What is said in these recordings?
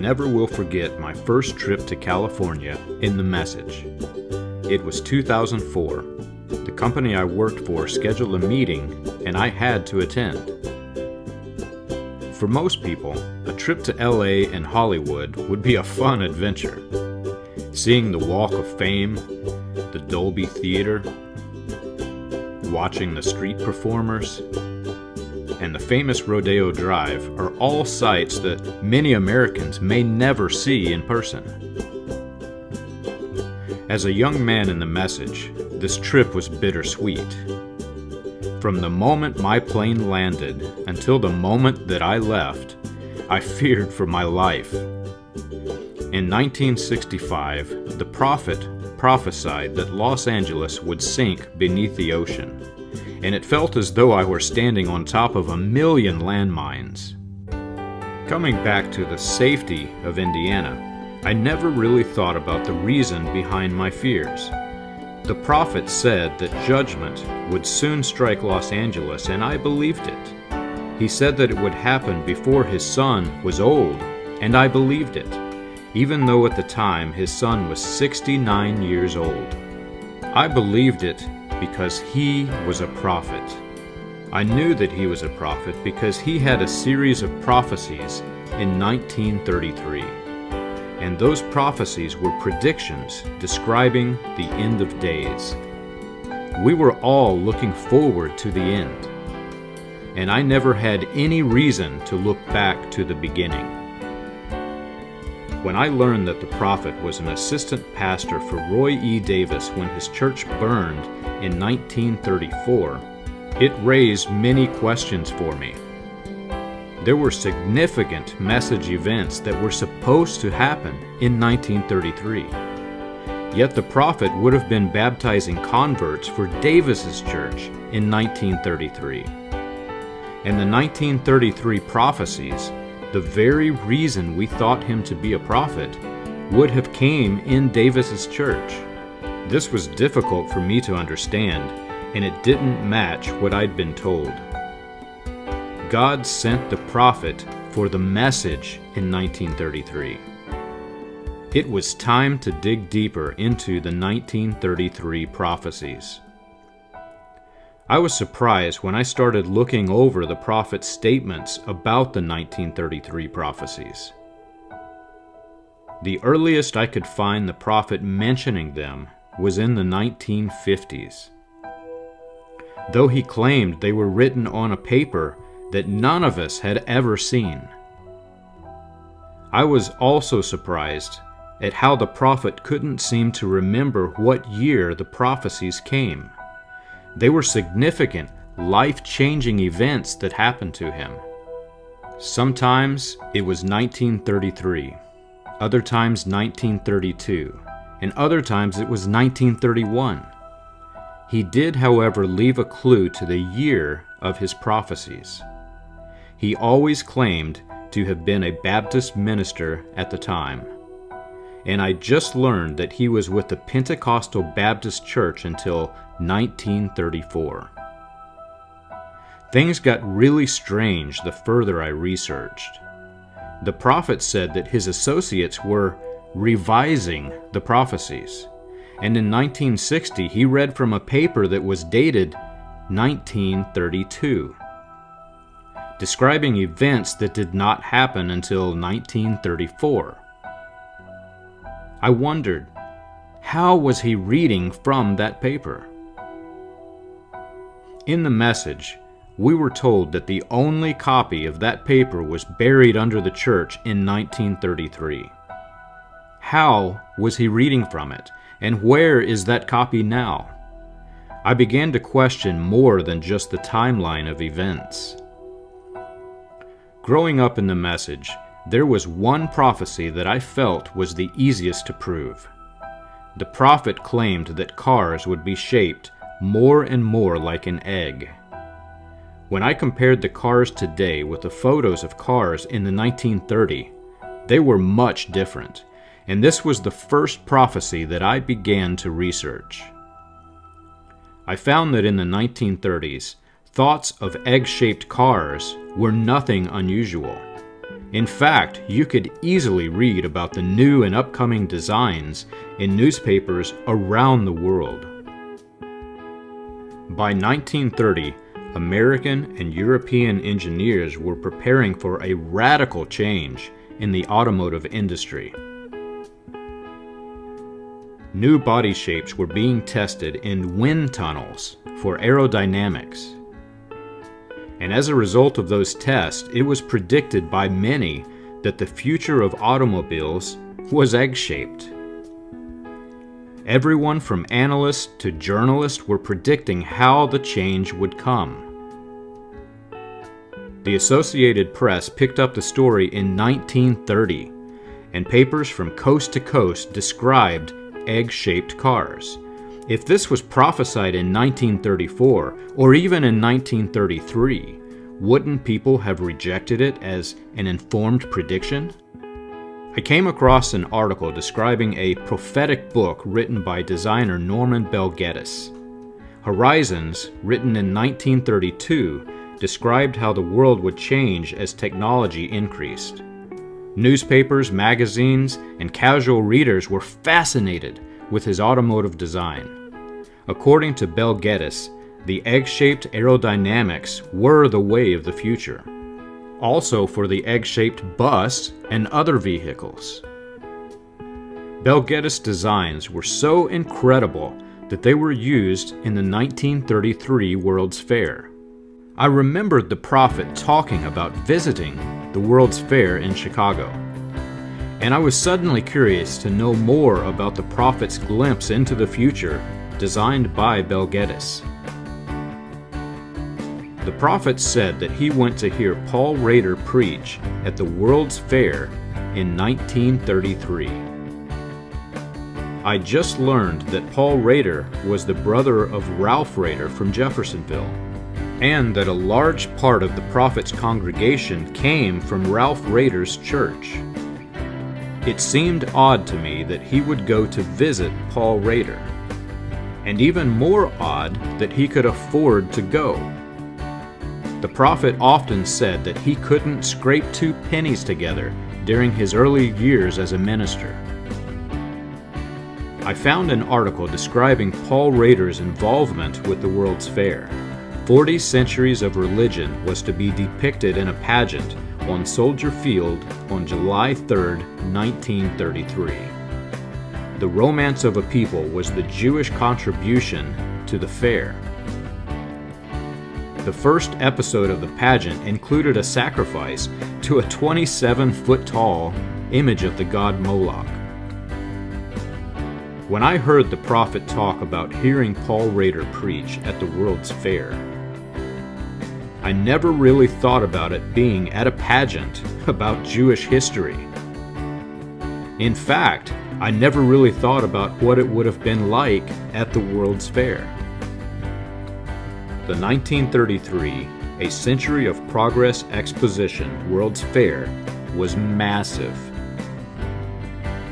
never will forget my first trip to California in the Message. It was 2004. The company I worked for scheduled a meeting, and I had to attend. For most people, a trip to LA and Hollywood would be a fun adventure. Seeing the Walk of Fame, the Dolby Theater, watching the street performers, and the famous Rodeo Drive are all sights that many Americans may never see in person. As a young man in the Message, this trip was bittersweet. From the moment my plane landed until the moment that I left, I feared for my life. In 1965, the prophet prophesied that Los Angeles would sink beneath the ocean, and it felt as though I were standing on top of 1,000,000 landmines. Coming back to the safety of Indiana, I never really thought about the reason behind my fears. The prophet said that judgment would soon strike Los Angeles, and I believed it. He said that it would happen before his son was old, and I believed it, even though at the time his son was 69 years old. I believed it because he was a prophet. I knew that he was a prophet because he had a series of prophecies in 1933. And those prophecies were predictions describing the end of days. We were all looking forward to the end, and I never had any reason to look back to the beginning. When I learned that the prophet was an assistant pastor for Roy E. Davis when his church burned in 1934, it raised many questions for me. There were significant Message events that were supposed to happen in 1933. Yet the prophet would have been baptizing converts for Davis's church in 1933. And the 1933 prophecies, the very reason we thought him to be a prophet, would have came in Davis's church. This was difficult for me to understand, and it didn't match what I'd been told. God sent the prophet for the Message in 1933. It was time to dig deeper into the 1933 prophecies. I was surprised when I started looking over the prophet's statements about the 1933 prophecies. The earliest I could find the prophet mentioning them was in the 1950s. Though he claimed they were written on a paper that none of us had ever seen. I was also surprised at how the prophet couldn't seem to remember what year the prophecies came. They were significant, life-changing events that happened to him. Sometimes it was 1933, other times 1932, and other times it was 1931. He did, however, leave a clue to the year of his prophecies. He always claimed to have been a Baptist minister at the time, and I just learned that he was with the Pentecostal Baptist Church until 1934. Things got really strange the further I researched. The prophet said that his associates were revising the prophecies, and in 1960 he read from a paper that was dated 1932. Describing events that did not happen until 1934. I wondered, how was he reading from that paper? In the Message, we were told that the only copy of that paper was buried under the church in 1933. How was he reading from it, and where is that copy now? I began to question more than just the timeline of events. Growing up in the Message, there was one prophecy that I felt was the easiest to prove. The prophet claimed that cars would be shaped more and more like an egg. When I compared the cars today with the photos of cars in the 1930s, they were much different, and this was the first prophecy that I began to research. I found that in the 1930s, thoughts of egg-shaped cars were nothing unusual. In fact, you could easily read about the new and upcoming designs in newspapers around the world. By 1930, American and European engineers were preparing for a radical change in the automotive industry. New body shapes were being tested in wind tunnels for aerodynamics. And as a result of those tests, it was predicted by many that the future of automobiles was egg-shaped. Everyone from analysts to journalists were predicting how the change would come. The Associated Press picked up the story in 1930, and papers from coast to coast described egg-shaped cars. If this was prophesied in 1934, or even in 1933, wouldn't people have rejected it as an informed prediction? I came across an article describing a prophetic book written by designer Norman Bel Geddes. Horizons, written in 1932, described how the world would change as technology increased. Newspapers, magazines, and casual readers were fascinated with his automotive design. According to Bel Geddes, the egg-shaped aerodynamics were the way of the future. Also for the egg-shaped bus and other vehicles. Bel Geddes' designs were so incredible that they were used in the 1933 World's Fair. I remembered the prophet talking about visiting the World's Fair in Chicago, and I was suddenly curious to know more about the prophet's glimpse into the future designed by Bel Geddes. The prophet said that he went to hear Paul Rader preach at the World's Fair in 1933. I just learned that Paul Rader was the brother of Ralph Rader from Jeffersonville, and that a large part of the prophet's congregation came from Ralph Rader's church. It seemed odd to me that he would go to visit Paul Rader, and even more odd that he could afford to go. The prophet often said that he couldn't scrape 2 pennies together during his early years as a minister. I found an article describing Paul Rader's involvement with the World's Fair. 40 centuries of religion was to be depicted in a pageant on Soldier Field on July 3, 1933. The Romance of a People was the Jewish contribution to the fair. The first episode of the pageant included a sacrifice to a 27-foot-tall image of the god Moloch. When I heard the prophet talk about hearing Paul Rader preach at the World's Fair, I never really thought about it being at a pageant about Jewish history. In fact, I never really thought about what it would have been like at the World's Fair. The 1933 A Century of Progress Exposition World's Fair was massive.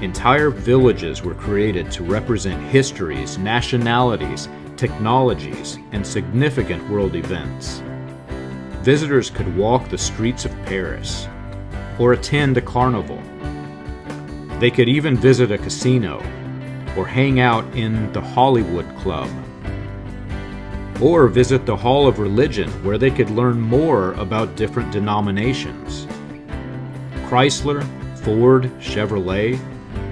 Entire villages were created to represent histories, nationalities, technologies, and significant world events. Visitors could walk the streets of Paris or attend a carnival. They could even visit a casino or hang out in the Hollywood Club, or visit the Hall of Religion where they could learn more about different denominations. Chrysler, Ford, Chevrolet,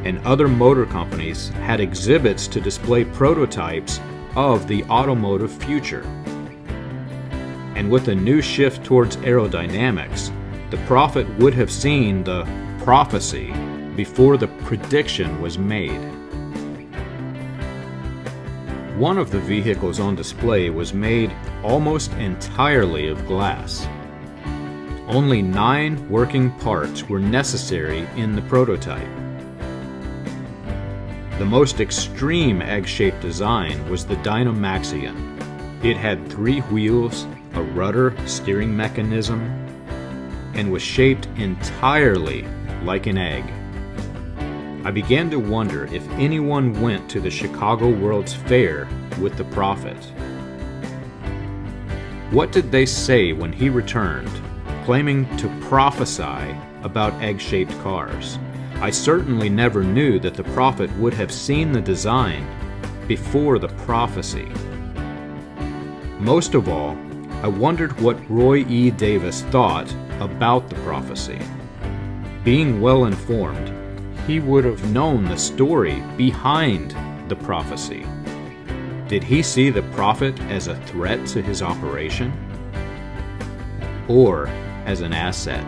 and other motor companies had exhibits to display prototypes of the automotive future. And with a new shift towards aerodynamics, the prophet would have seen the prophecy before the prediction was made. One of the vehicles on display was made almost entirely of glass. Only 9 working parts were necessary in the prototype. The most extreme egg-shaped design was the DENOMINANÞÁO. It had 3 wheels, a rudder steering mechanism, and was shaped entirely like an egg. I began to wonder if anyone went to the Chicago World's Fair with the prophet. What did they say when he returned, claiming to prophesy about egg-shaped cars. I certainly never knew that the prophet would have seen the design before the prophecy. Most of all, I wondered what Roy E. Davis thought about the prophecy. Being well informed, he would have known the story behind the prophecy. Did he see the prophet as a threat to his operation? Or as an asset?